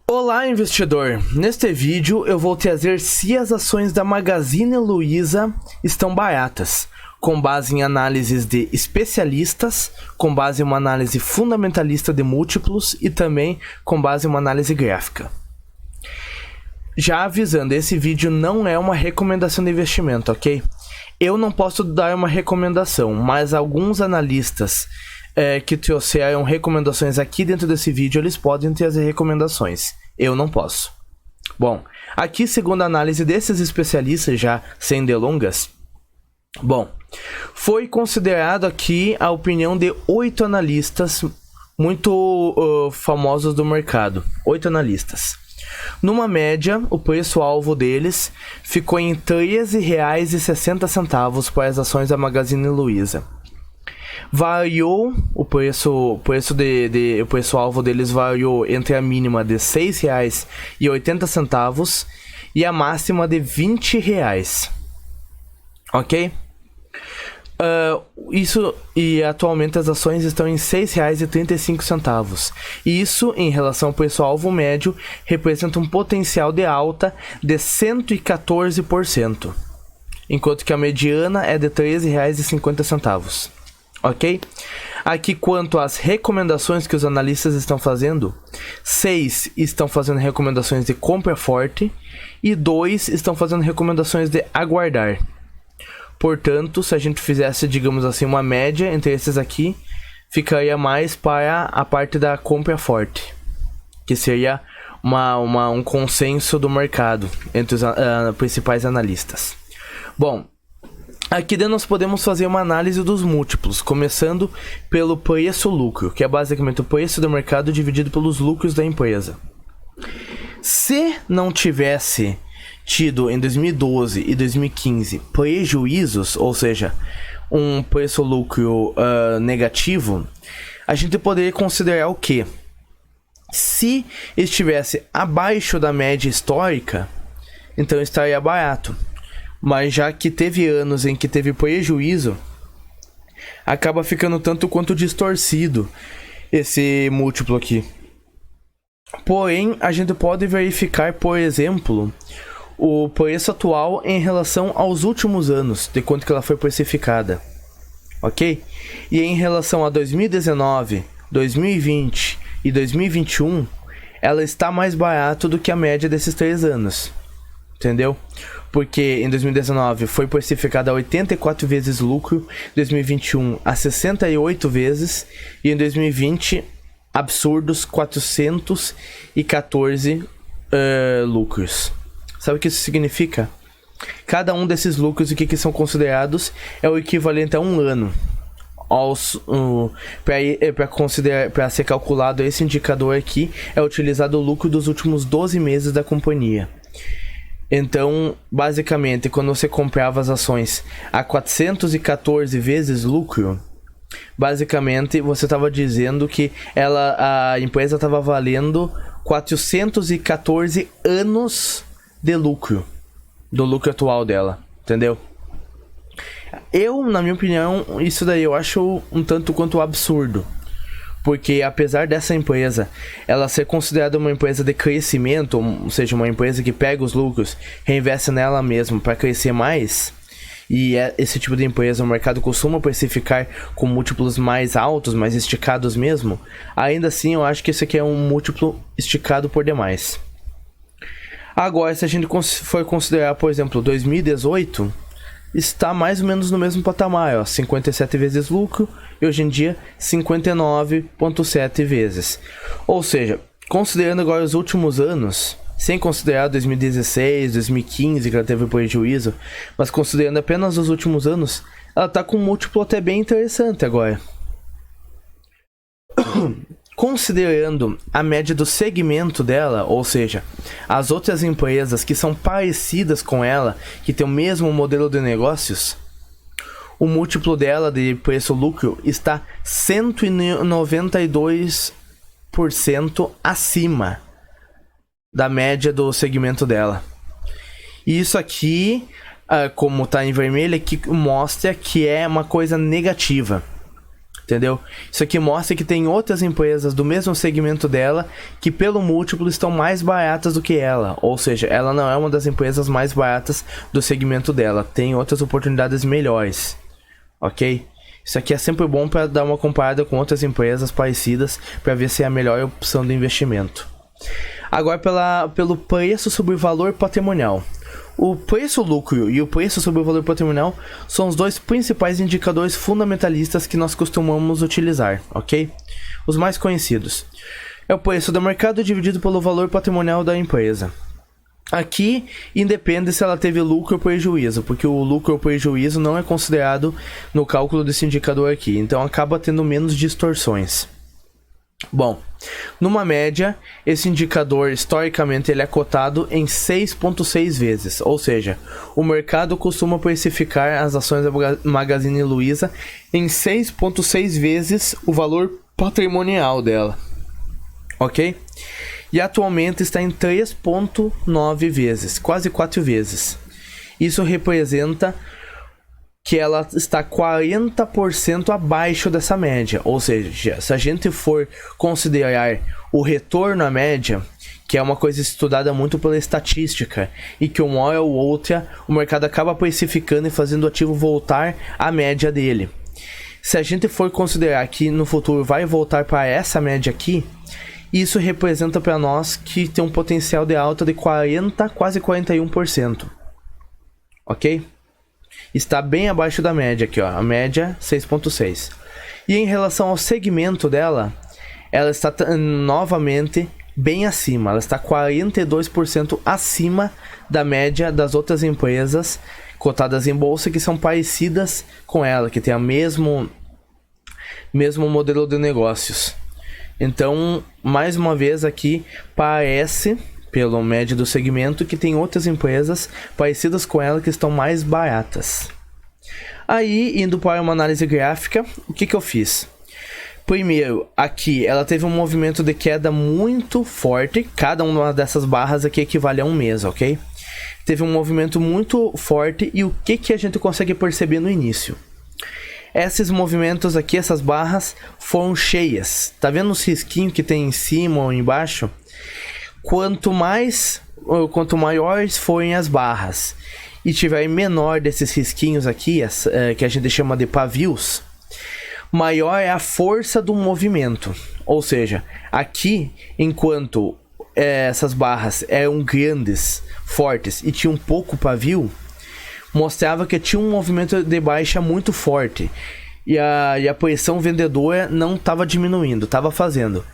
Olá, investidor! Neste vídeo eu vou trazer se as ações da Magazine Luiza estão baratas, com base em análises de especialistas, com base em uma análise fundamentalista de múltiplos e também com base em uma análise gráfica. Já avisando, esse vídeo não é uma recomendação de investimento, ok? Eu não posso dar uma recomendação, mas alguns analistas que trouxeram recomendações aqui dentro desse vídeo, eles podem trazer recomendações. Eu não posso. Bom, aqui segundo a análise desses especialistas, já sem delongas, foi considerado aqui a opinião de 8 analistas muito famosos do mercado. 8 analistas. Numa média, o preço-alvo deles ficou em R$ 13,60 para as ações da Magazine Luiza. Variou o preço-alvo deles variou entre a mínima de R$ 6,80 e a máxima de R$ 20, ok? E atualmente as ações estão em R$ 6,35. Isso, em relação ao preço-alvo médio, representa um potencial de alta de 114%, enquanto que a mediana é de R$ 13,50. Ok? Aqui quanto às recomendações que os analistas estão fazendo, 6 estão fazendo recomendações de compra forte e 2 estão fazendo recomendações de aguardar. Portanto, se a gente fizesse, digamos assim, uma média entre esses aqui, ficaria mais para a parte da compra forte, que seria um consenso do mercado entre os principais analistas. Bom, aqui nós podemos fazer uma análise dos múltiplos, começando pelo preço-lucro, que é basicamente o preço do mercado dividido pelos lucros da empresa. Se não tivesse tido em 2012 e 2015 prejuízos, ou seja, um preço-lucro negativo, a gente poderia considerar o quê? Se estivesse abaixo da média histórica, então estaria barato. Mas já que teve anos em que teve prejuízo, acaba ficando tanto quanto distorcido esse múltiplo aqui. Porém, a gente pode verificar, por exemplo, o preço atual em relação aos últimos anos, de quanto que ela foi precificada, ok? E em relação a 2019, 2020 e 2021, ela está mais barata do que a média desses 3 anos, entendeu? Porque em 2019 foi precificada a 84 vezes lucro, em 2021 a 68 vezes e em 2020 absurdos 414 lucros. Sabe o que isso significa? Cada um desses lucros, o que são considerados, é o equivalente a um ano. Para ser calculado esse indicador aqui, é utilizado o lucro dos últimos 12 meses da companhia. Então, basicamente, quando você comprava as ações a 414 vezes lucro, basicamente você estava dizendo que a empresa estava valendo 414 anos de lucro, do lucro atual dela, entendeu? Na minha opinião, isso daí eu acho um tanto quanto absurdo. Porque apesar dessa empresa ela ser considerada uma empresa de crescimento, ou seja, uma empresa que pega os lucros, reinveste nela mesma para crescer mais, e esse tipo de empresa o mercado costuma precificar com múltiplos mais altos, mais esticados mesmo, ainda assim eu acho que esse aqui é um múltiplo esticado por demais. Agora, se a gente for considerar, por exemplo, 2018, está mais ou menos no mesmo patamar, 57 vezes lucro e hoje em dia 59,7 vezes. Ou seja, considerando agora os últimos anos, sem considerar 2016, 2015 que ela teve prejuízo, mas considerando apenas os últimos anos, ela está com um múltiplo até bem interessante agora. Considerando a média do segmento dela, ou seja, as outras empresas que são parecidas com ela, que tem o mesmo modelo de negócios, o múltiplo dela de preço-lucro está 192% acima da média do segmento dela. E isso aqui, como está em vermelho, aqui mostra que é uma coisa negativa. Entendeu? Isso aqui mostra que tem outras empresas do mesmo segmento dela que pelo múltiplo estão mais baratas do que ela. Ou seja, ela não é uma das empresas mais baratas do segmento dela. Tem outras oportunidades melhores. Ok? Isso aqui é sempre bom para dar uma comparada com outras empresas parecidas para ver se é a melhor opção de investimento. Agora pelo preço sobre o valor patrimonial. O preço-lucro e o preço sobre o valor patrimonial são os dois principais indicadores fundamentalistas que nós costumamos utilizar, ok? Os mais conhecidos. É o preço do mercado dividido pelo valor patrimonial da empresa. Aqui independe se ela teve lucro ou prejuízo, porque o lucro ou prejuízo não é considerado no cálculo desse indicador aqui, então acaba tendo menos distorções. Bom, numa média, esse indicador historicamente ele é cotado em 6,6 vezes, ou seja, o mercado costuma precificar as ações da Magazine Luiza em 6,6 vezes o valor patrimonial dela, ok? E atualmente está em 3,9 vezes, quase 4 vezes. Isso representa que ela está 40% abaixo dessa média. Ou seja, se a gente for considerar o retorno à média, que é uma coisa estudada muito pela estatística, e que uma hora ou outra o mercado acaba precificando e fazendo o ativo voltar à média dele. Se a gente for considerar que no futuro vai voltar para essa média aqui, isso representa para nós que tem um potencial de alta de 40, quase 41%. Ok? Está bem abaixo da média aqui, ó, a média 6,6. E em relação ao segmento dela, ela está novamente bem acima, ela está 42% acima da média das outras empresas cotadas em bolsa que são parecidas com ela, que tem o mesmo modelo de negócios. Então, mais uma vez aqui, parece, pelo médio do segmento, que tem outras empresas parecidas com ela que estão mais baratas. Aí, indo para uma análise gráfica, o que eu fiz? Primeiro, aqui, ela teve um movimento de queda muito forte, cada uma dessas barras aqui equivale a um mês, ok? Teve um movimento muito forte e o que a gente consegue perceber no início? Esses movimentos aqui, essas barras, foram cheias. Tá vendo os risquinhos que tem em cima ou embaixo? Quanto maiores forem as barras e tiver menor desses risquinhos aqui, que a gente chama de pavios, maior é a força do movimento. Ou seja, aqui, enquanto essas barras eram grandes, fortes e tinham pouco pavio, mostrava que tinha um movimento de baixa muito forte e a pressão vendedora não estava diminuindo, estava fazendo.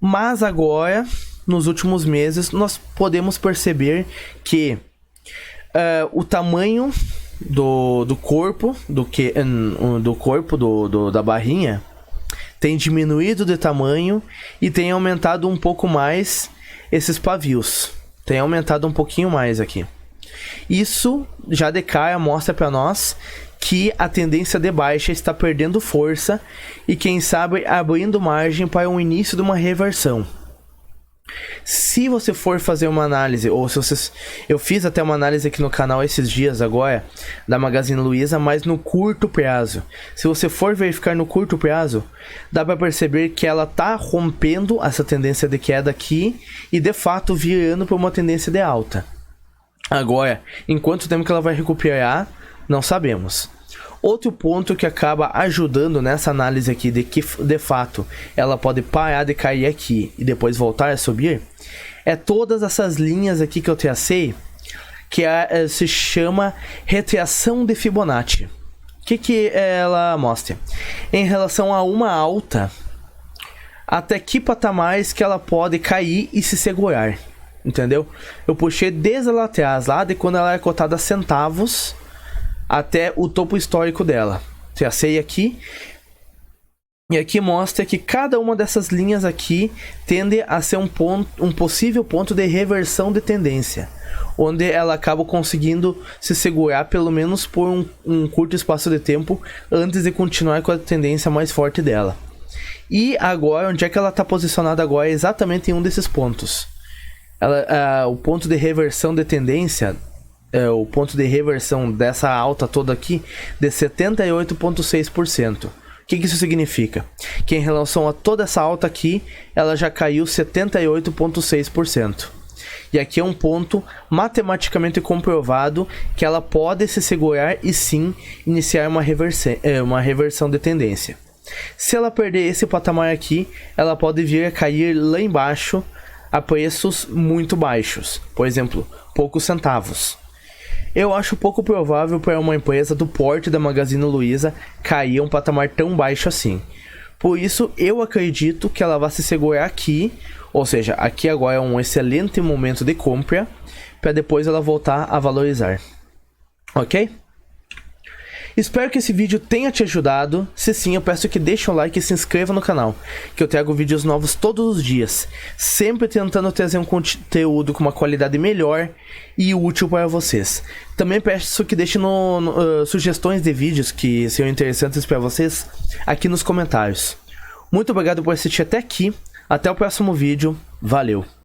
Mas agora, nos últimos meses, nós podemos perceber que o tamanho do corpo da barrinha tem diminuído de tamanho e tem aumentado um pouco mais esses pavios. Tem aumentado um pouquinho mais aqui. Isso já de cara mostra para nós que a tendência de baixa está perdendo força e quem sabe abrindo margem para o início de uma reversão. Se você for fazer uma análise, ou se você... Eu fiz até uma análise aqui no canal esses dias agora, da Magazine Luiza, mas no curto prazo. Se você for verificar no curto prazo, dá para perceber que ela está rompendo essa tendência de queda aqui e de fato virando para uma tendência de alta. Agora, em quanto tempo que ela vai recuperar, não sabemos. Outro ponto que acaba ajudando nessa análise aqui de que de fato ela pode parar de cair aqui e depois voltar a subir, é todas essas linhas aqui que eu tracei, que se chama retração de Fibonacci. O que ela mostra? Em relação a uma alta, até que patamares que ela pode cair e se segurar. Entendeu? Eu puxei desde lá atrás, lá de quando ela é cotada a centavos, até o topo histórico dela. Tracei aqui. E aqui mostra que cada uma dessas linhas aqui tende a ser um possível ponto de reversão de tendência, onde ela acaba conseguindo se segurar pelo menos por um curto espaço de tempo antes de continuar com a tendência mais forte dela. E agora, onde é que ela está posicionada agora? Exatamente em um desses pontos. O ponto de reversão de tendência, o ponto de reversão dessa alta toda aqui, de 78,6%. O que isso significa? Que em relação a toda essa alta aqui, ela já caiu 78,6%. E aqui é um ponto matematicamente comprovado que ela pode se segurar e sim iniciar uma reversão de tendência. Se ela perder esse patamar aqui, ela pode vir a cair lá embaixo a preços muito baixos, por exemplo, poucos centavos. Eu acho pouco provável para uma empresa do porte da Magazine Luiza cair a um patamar tão baixo assim. Por isso, eu acredito que ela vai se segurar aqui, ou seja, aqui agora é um excelente momento de compra, para depois ela voltar a valorizar. Ok? Espero que esse vídeo tenha te ajudado. Se sim, eu peço que deixe um like e se inscreva no canal, que eu trago vídeos novos todos os dias, sempre tentando trazer um conteúdo com uma qualidade melhor e útil para vocês. Também peço que deixe sugestões de vídeos que sejam interessantes para vocês aqui nos comentários. Muito obrigado por assistir até aqui. Até o próximo vídeo. Valeu!